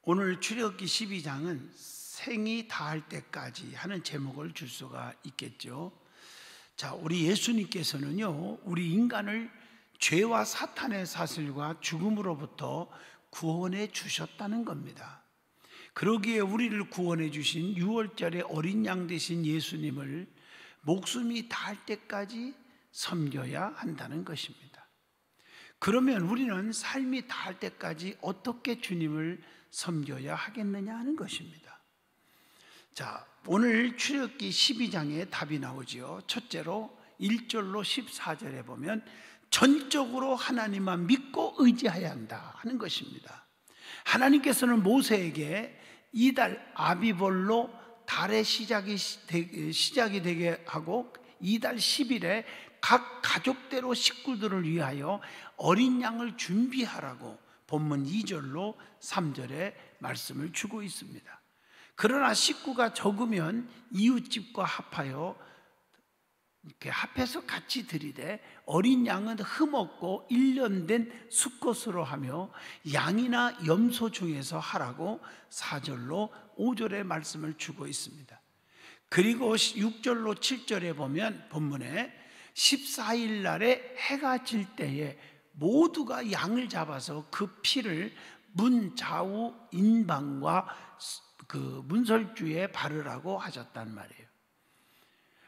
오늘 출애굽기 12장은 생이 다할 때까지 하는 제목을 줄 수가 있겠죠. 자, 우리 예수님께서는요, 우리 인간을 죄와 사탄의 사슬과 죽음으로부터 구원해 주셨다는 겁니다. 그러기에 우리를 구원해 주신 6월절의 어린 양 되신 예수님을 목숨이 다할 때까지 섬겨야 한다는 것입니다. 그러면 우리는 삶이 다할 때까지 어떻게 주님을 섬겨야 하겠느냐 하는 것입니다. 자, 오늘 출애굽기 12장에 답이 나오지요. 첫째로 1절로 14절에 보면 전적으로 하나님만 믿고 의지해야 한다 하는 것입니다. 하나님께서는 모세에게 이달 아비벌로 달의 시작이 되게 하고 이달 10일에 각 가족대로 식구들을 위하여 어린 양을 준비하라고 본문 2절로 3절에 말씀을 주고 있습니다. 그러나 식구가 적으면 이웃집과 합해서 같이 드리되 어린 양은 흠없고 1년 된 수컷으로 하며 양이나 염소 중에서 하라고 4절로 5절의 말씀을 주고 있습니다. 그리고 6절로 7절에 보면 본문에 14일 날에 해가 질 때에 모두가 양을 잡아서 그 피를 문 좌우 인방과 그 문설주에 바르라고 하셨단 말이에요.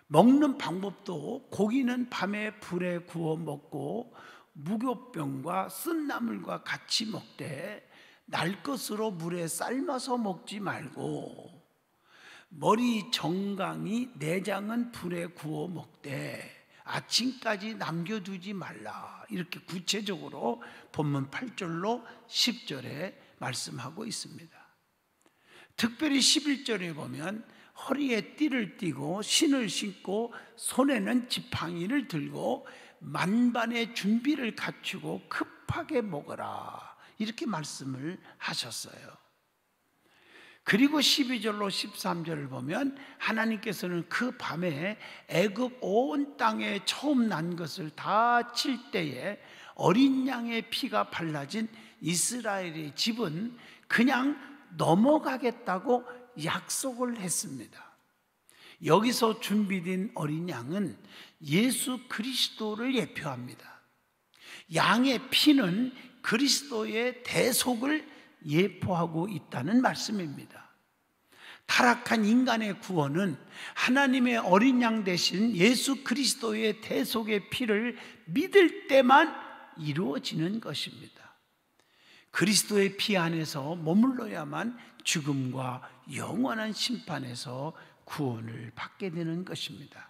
먹는 방법도 고기는 밤에 불에 구워 먹고 무교병과 쓴 나물과 같이 먹되 날 것으로 물에 삶아서 먹지 말고 머리 정강이 내장은 불에 구워 먹되 아침까지 남겨두지 말라. 이렇게 구체적으로 본문 8절로 10절에 말씀하고 있습니다. 특별히 11절에 보면 허리에 띠를 띠고 신을 신고 손에는 지팡이를 들고 만반의 준비를 갖추고 급하게 먹어라. 이렇게 말씀을 하셨어요. 그리고 12절로 13절을 보면 하나님께서는 그 밤에 애굽 온 땅에 처음 난 것을 다 칠 때에 어린 양의 피가 발라진 이스라엘의 집은 그냥 넘어가겠다고 약속을 했습니다. 여기서 준비된 어린 양은 예수 그리스도를 예표합니다. 양의 피는 그리스도의 대속을 예포하고 있다는 말씀입니다. 타락한 인간의 구원은 하나님의 어린 양 대신 예수 그리스도의 대속의 피를 믿을 때만 이루어지는 것입니다. 그리스도의 피 안에서 머물러야만 죽음과 영원한 심판에서 구원을 받게 되는 것입니다.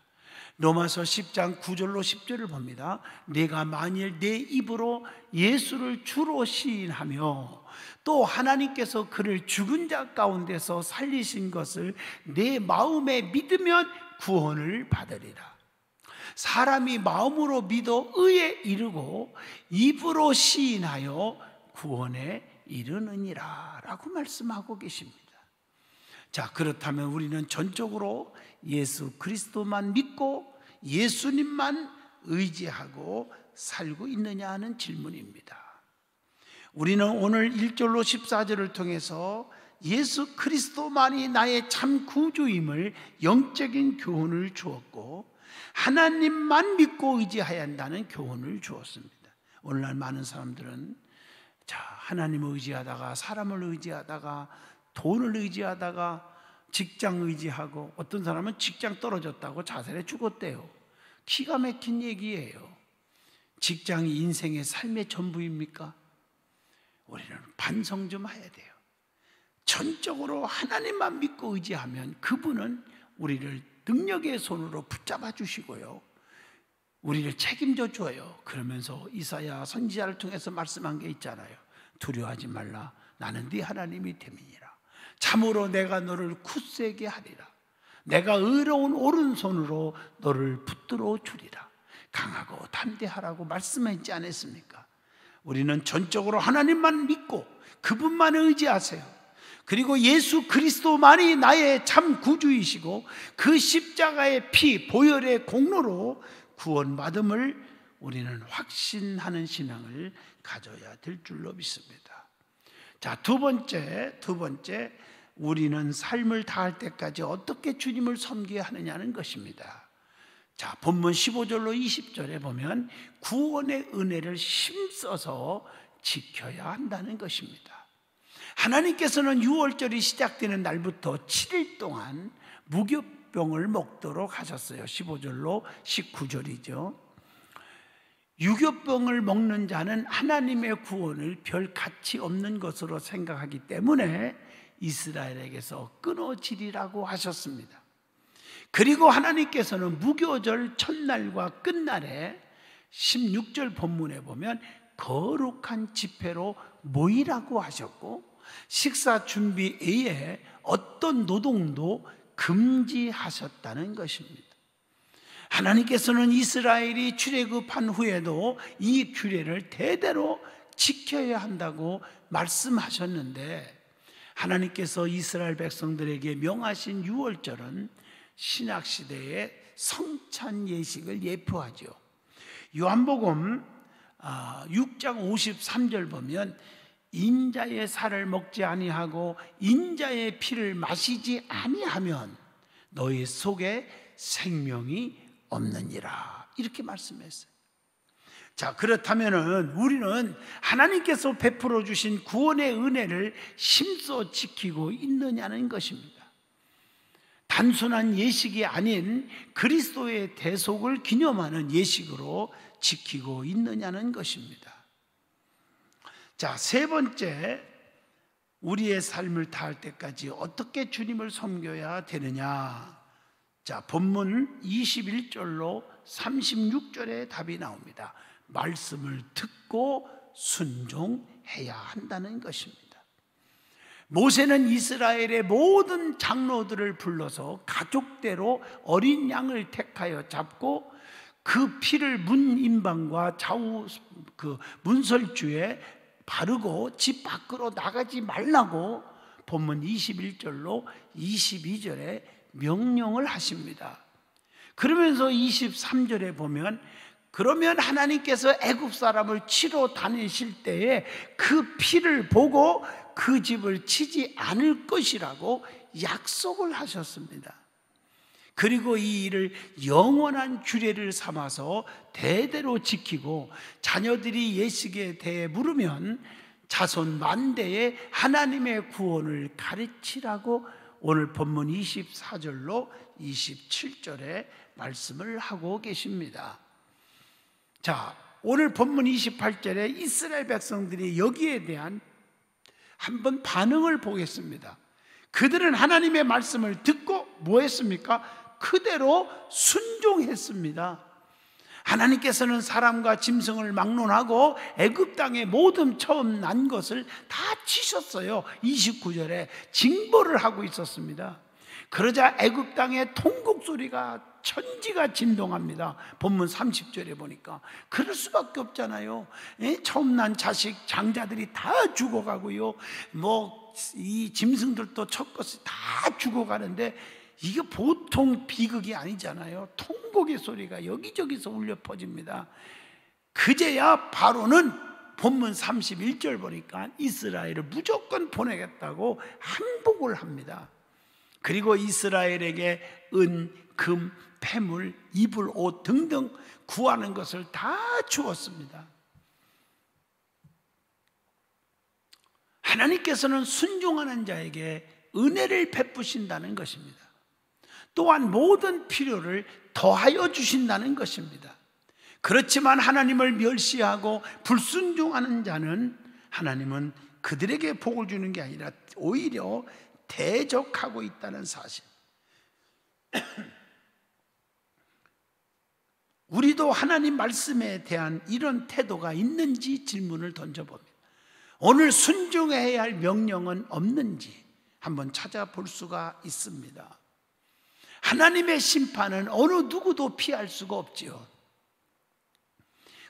로마서 10장 9절로 10절을 봅니다. 내가 만일 내 입으로 예수를 주로 시인하며 또 하나님께서 그를 죽은 자 가운데서 살리신 것을 내 마음에 믿으면 구원을 받으리라. 사람이 마음으로 믿어 의에 이르고 입으로 시인하여 구원에 이르느니라 라고 말씀하고 계십니다. 자, 그렇다면 우리는 전적으로 예수 그리스도만 믿고 예수님만 의지하고 살고 있느냐 하는 질문입니다. 우리는 오늘 1절로 14절을 통해서 예수 그리스도만이 나의 참 구주임을 영적인 교훈을 주었고 하나님만 믿고 의지해야 한다는 교훈을 주었습니다. 오늘날 많은 사람들은 하나님을 의지하다가 사람을 의지하다가 돈을 의지하다가 직장 의지하고 어떤 사람은 직장 떨어졌다고 자살해 죽었대요. 기가 막힌 얘기예요. 직장이 인생의 삶의 전부입니까? 우리는 반성 좀 해야 돼요. 전적으로 하나님만 믿고 의지하면 그분은 우리를 능력의 손으로 붙잡아 주시고요, 우리를 책임져 줘요. 그러면서 이사야 선지자를 통해서 말씀한 게 있잖아요. 두려워하지 말라. 나는 네 하나님이 됨이니라. 참으로 내가 너를 굳세게 하리라. 내가 의로운 오른손으로 너를 붙들어 주리라. 강하고 담대하라고 말씀했지 않았습니까? 우리는 전적으로 하나님만 믿고 그분만 의지하세요. 그리고 예수 그리스도만이 나의 참 구주이시고 그 십자가의 피 보혈의 공로로 구원받음을 우리는 확신하는 신앙을 가져야 될 줄로 믿습니다. 자, 두 번째, 우리는 삶을 다할 때까지 어떻게 주님을 섬겨야 하느냐는 것입니다. 자, 본문 15절로 20절에 보면 구원의 은혜를 힘써서 지켜야 한다는 것입니다. 하나님께서는 6월절이 시작되는 날부터 7일 동안 무교병을 먹도록 하셨어요. 15절로 19절이죠. 유교병을 먹는 자는 하나님의 구원을 별 가치 없는 것으로 생각하기 때문에 이스라엘에게서 끊어지리라고 하셨습니다. 그리고 하나님께서는 무교절 첫날과 끝날에 16절 본문에 보면 거룩한 집회로 모이라고 하셨고, 식사 준비 외에 어떤 노동도 금지하셨다는 것입니다. 하나님께서는 이스라엘이 출애굽한 후에도 이 규례를 대대로 지켜야 한다고 말씀하셨는데, 하나님께서 이스라엘 백성들에게 명하신 6월절은 신약시대의 성찬 예식을 예표하죠. 요한복음 6장 53절 보면 인자의 살을 먹지 아니하고 인자의 피를 마시지 아니하면 너희 속에 생명이 없느니라, 이렇게 말씀했어요. 자, 그렇다면은 우리는 하나님께서 베풀어 주신 구원의 은혜를 힘써 지키고 있느냐는 것입니다. 단순한 예식이 아닌 그리스도의 대속을 기념하는 예식으로 지키고 있느냐는 것입니다. 자, 세 번째, 우리의 삶을 다할 때까지 어떻게 주님을 섬겨야 되느냐. 자, 본문 21절로 36절에 답이 나옵니다. 말씀을 듣고 순종해야 한다는 것입니다. 모세는 이스라엘의 모든 장로들을 불러서 가족대로 어린 양을 택하여 잡고 그 피를 문 임방과 좌우 문설주에 바르고 집 밖으로 나가지 말라고 본문 21절로 22절에 명령을 하십니다. 그러면서 23절에 보면 그러면 하나님께서 애굽 사람을 치러 다니실 때에 그 피를 보고 그 집을 치지 않을 것이라고 약속을 하셨습니다. 그리고 이 일을 영원한 규례를 삼아서 대대로 지키고 자녀들이 예식에 대해 물으면 자손 만대에 하나님의 구원을 가르치라고 오늘 본문 24절로 27절에 말씀을 하고 계십니다. 자, 오늘 본문 28절에 이스라엘 백성들이 여기에 대한 한번 반응을 보겠습니다. 그들은 하나님의 말씀을 듣고 뭐 했습니까? 그대로 순종했습니다. 하나님께서는 사람과 짐승을 막론하고 애굽 땅에 모든 처음 난 것을 다 치셨어요. 29절에 징벌을 하고 있었습니다. 그러자 애굽 땅에 통곡 소리가 천지가 진동합니다. 본문 30절에 보니까 그럴 수밖에 없잖아요. 처음 난 자식 장자들이 다 죽어가고요, 이 짐승들도 첫 것이 다 죽어가는데 이게 보통 비극이 아니잖아요. 통곡의 소리가 여기저기서 울려 퍼집니다. 그제야 바로는 본문 31절 보니까 이스라엘을 무조건 보내겠다고 항복을 합니다. 그리고 이스라엘에게 은, 금, 폐물, 이불, 옷 등등 구하는 것을 다 주었습니다. 하나님께서는 순종하는 자에게 은혜를 베푸신다는 것입니다. 또한 모든 필요를 더하여 주신다는 것입니다. 그렇지만 하나님을 멸시하고 불순종하는 자는 하나님은 그들에게 복을 주는 게 아니라 오히려 대적하고 있다는 사실. 우리도 하나님 말씀에 대한 이런 태도가 있는지 질문을 던져봅니다. 오늘 순종해야 할 명령은 없는지 한번 찾아볼 수가 있습니다. 하나님의 심판은 어느 누구도 피할 수가 없지요.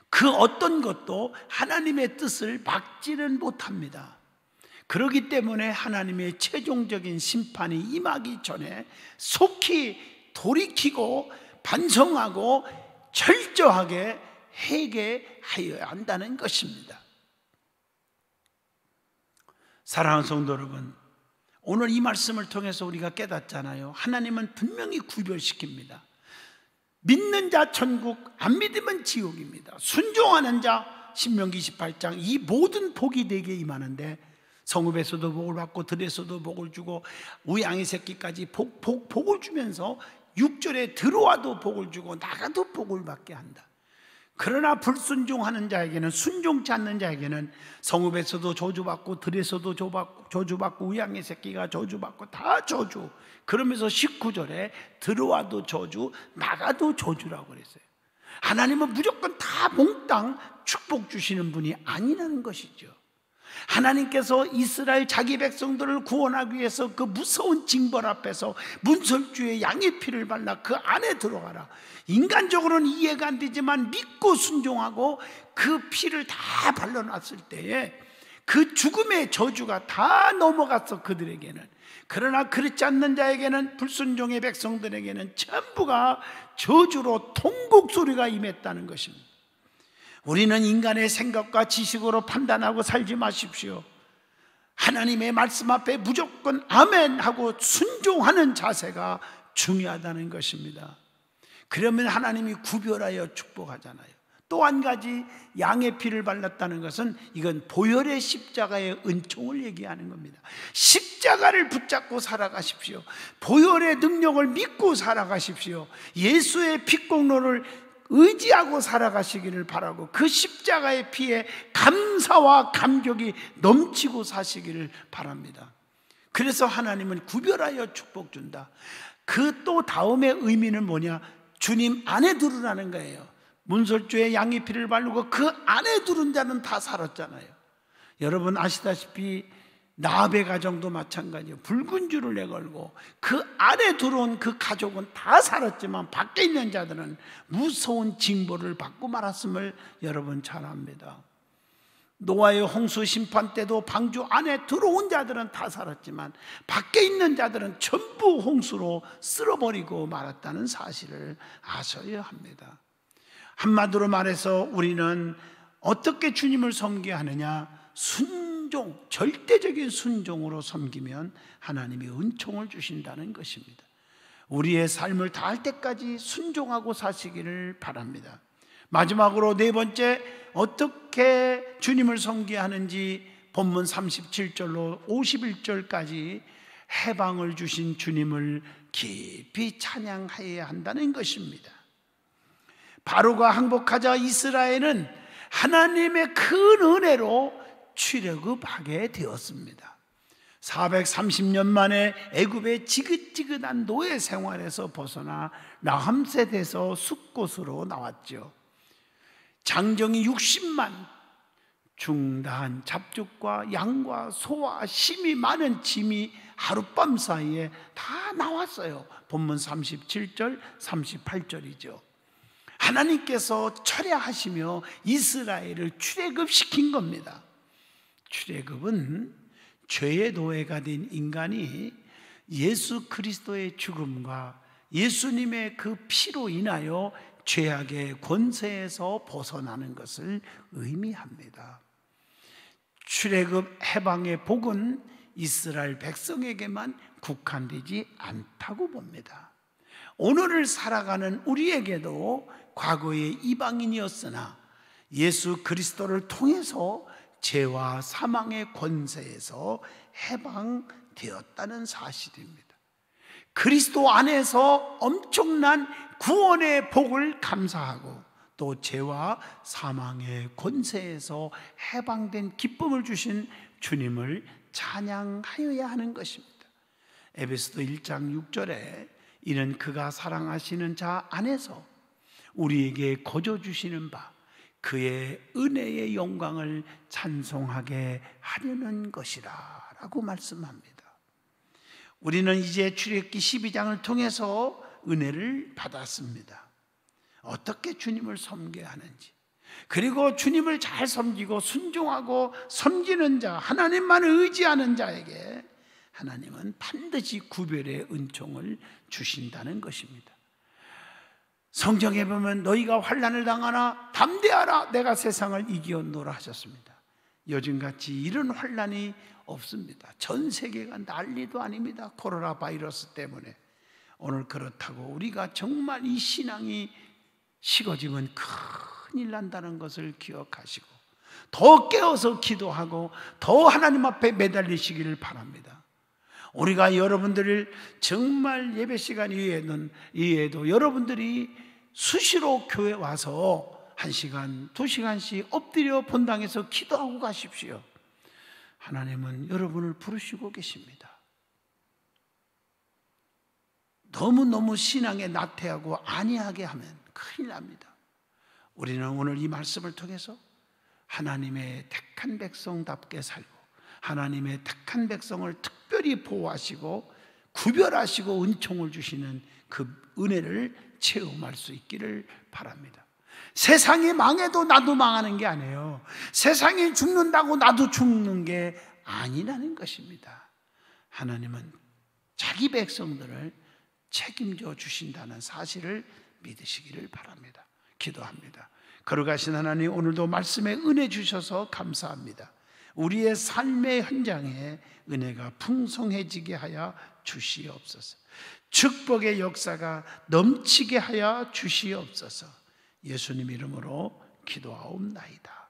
그 어떤 것도 하나님의 뜻을 막지는 못합니다. 그렇기 때문에 하나님의 최종적인 심판이 임하기 전에 속히 돌이키고 반성하고 철저하게 회개하여야 한다는 것입니다. 사랑하는 성도 여러분, 오늘 이 말씀을 통해서 우리가 깨닫잖아요. 하나님은 분명히 구별시킵니다. 믿는 자 천국, 안 믿으면 지옥입니다. 순종하는 자, 신명기 28장, 이 모든 복이 내게 임하는데 성읍에서도 복을 받고 들에서도 복을 주고 우양의 새끼까지 복을 주면서 6절에 들어와도 복을 주고 나가도 복을 받게 한다. 그러나 불순종하는 자에게는, 순종치 않는 자에게는 성읍에서도 저주받고 들에서도 저주받고 우양의 새끼가 저주받고 다 저주. 그러면서 19절에 들어와도 저주, 나가도 저주라고 그랬어요. 하나님은 무조건 다 몽땅 축복 주시는 분이 아니라는 것이죠. 하나님께서 이스라엘 자기 백성들을 구원하기 위해서 그 무서운 징벌 앞에서 문설주에 양의 피를 발라 그 안에 들어가라. 인간적으로는 이해가 안 되지만 믿고 순종하고 그 피를 다 발라놨을 때에 그 죽음의 저주가 다 넘어갔어, 그들에게는. 그러나 그렇지 않는 자에게는, 불순종의 백성들에게는 전부가 저주로 통곡 소리가 임했다는 것입니다. 우리는 인간의 생각과 지식으로 판단하고 살지 마십시오. 하나님의 말씀 앞에 무조건 아멘 하고 순종하는 자세가 중요하다는 것입니다. 그러면 하나님이 구별하여 축복하잖아요. 또 한 가지, 양의 피를 발랐다는 것은 이건 보혈의 십자가의 은총을 얘기하는 겁니다. 십자가를 붙잡고 살아가십시오. 보혈의 능력을 믿고 살아가십시오. 예수의 피공로를 의지하고 살아가시기를 바라고 그 십자가의 피에 감사와 감격이 넘치고 사시기를 바랍니다. 그래서 하나님은 구별하여 축복 준다. 그 또 다음의 의미는 뭐냐? 주님 안에 들으라는 거예요. 문설주에 양의 피를 바르고 그 안에 들은 자는 다 살았잖아요. 여러분 아시다시피 나합의 가정도 마찬가지예요. 붉은 줄을 내걸고 그 안에 들어온 그 가족은 다 살았지만 밖에 있는 자들은 무서운 징벌을 받고 말았음을 여러분 잘 압니다. 노아의 홍수 심판 때도 방주 안에 들어온 자들은 다 살았지만 밖에 있는 자들은 전부 홍수로 쓸어버리고 말았다는 사실을 아셔야 합니다. 한마디로 말해서 우리는 어떻게 주님을 섬겨야 하느냐? 순종, 절대적인 순종으로 섬기면 하나님이 은총을 주신다는 것입니다. 우리의 삶을 다할 때까지 순종하고 사시기를 바랍니다. 마지막으로 네 번째, 어떻게 주님을 섬겨야 하는지 본문 37절로 51절까지 해방을 주신 주님을 깊이 찬양해야 한다는 것입니다. 바로가 항복하자 이스라엘은 하나님의 큰 은혜로 출애굽하게 되었습니다. 430년 만에 애굽의 지긋지긋한 노예 생활에서 벗어나 라함셋에서 숫곳으로 나왔죠. 장정이 60만, 중다한 잡죽과 양과 소와 심이 많은 짐이 하룻밤 사이에 다 나왔어요. 본문 37절, 38절이죠. 하나님께서 철회하시며 이스라엘을 출애굽시킨 겁니다. 출애굽은 죄의 노예가 된 인간이 예수 그리스도의 죽음과 예수님의 그 피로 인하여 죄악의 권세에서 벗어나는 것을 의미합니다. 출애굽 해방의 복은 이스라엘 백성에게만 국한되지 않다고 봅니다. 오늘을 살아가는 우리에게도 과거의 이방인이었으나 예수 그리스도를 통해서 죄와 사망의 권세에서 해방되었다는 사실입니다. 그리스도 안에서 엄청난 구원의 복을 감사하고 또 죄와 사망의 권세에서 해방된 기쁨을 주신 주님을 찬양하여야 하는 것입니다. 에베소서 1장 6절에 이는 그가 사랑하시는 자 안에서 우리에게 거저 주시는 바 그의 은혜의 영광을 찬송하게 하려는 것이라 라고 말씀합니다. 우리는 이제 출애굽기 12장을 통해서 은혜를 받았습니다. 어떻게 주님을 섬겨야 하는지, 그리고 주님을 잘 섬기고 순종하고 섬기는 자, 하나님만 의지하는 자에게 하나님은 반드시 구별의 은총을 주신다는 것입니다. 성경에 보면 너희가 환난을 당하나 담대하라 내가 세상을 이기었노라 하셨습니다. 요즘같이 이런 환난이 없습니다. 전 세계가 난리도 아닙니다. 코로나 바이러스 때문에. 오늘 그렇다고 우리가 정말 이 신앙이 식어지면 큰일 난다는 것을 기억하시고 더 깨어서 기도하고 더 하나님 앞에 매달리시기를 바랍니다. 우리가 여러분들을 정말 예배 시간 이외에도 여러분들이 수시로 교회 와서 1시간, 2시간씩 엎드려 본당에서 기도하고 가십시오. 하나님은 여러분을 부르시고 계십니다. 너무너무 신앙에 나태하고 안이하게 하면 큰일 납니다. 우리는 오늘 이 말씀을 통해서 하나님의 택한 백성답게 살고 하나님의 택한 백성을 특별히 보호하시고 구별하시고 은총을 주시는 그 은혜를 체험할 수 있기를 바랍니다. 세상이 망해도 나도 망하는 게 아니에요. 세상이 죽는다고 나도 죽는 게 아니라는 것입니다. 하나님은 자기 백성들을 책임져 주신다는 사실을 믿으시기를 바랍니다. 기도합니다. 거룩하신 하나님, 오늘도 말씀에 은혜 주셔서 감사합니다. 우리의 삶의 현장에 은혜가 풍성해지게 하여 주시옵소서. 축복의 역사가 넘치게 하여 주시옵소서. 예수님 이름으로 기도하옵나이다.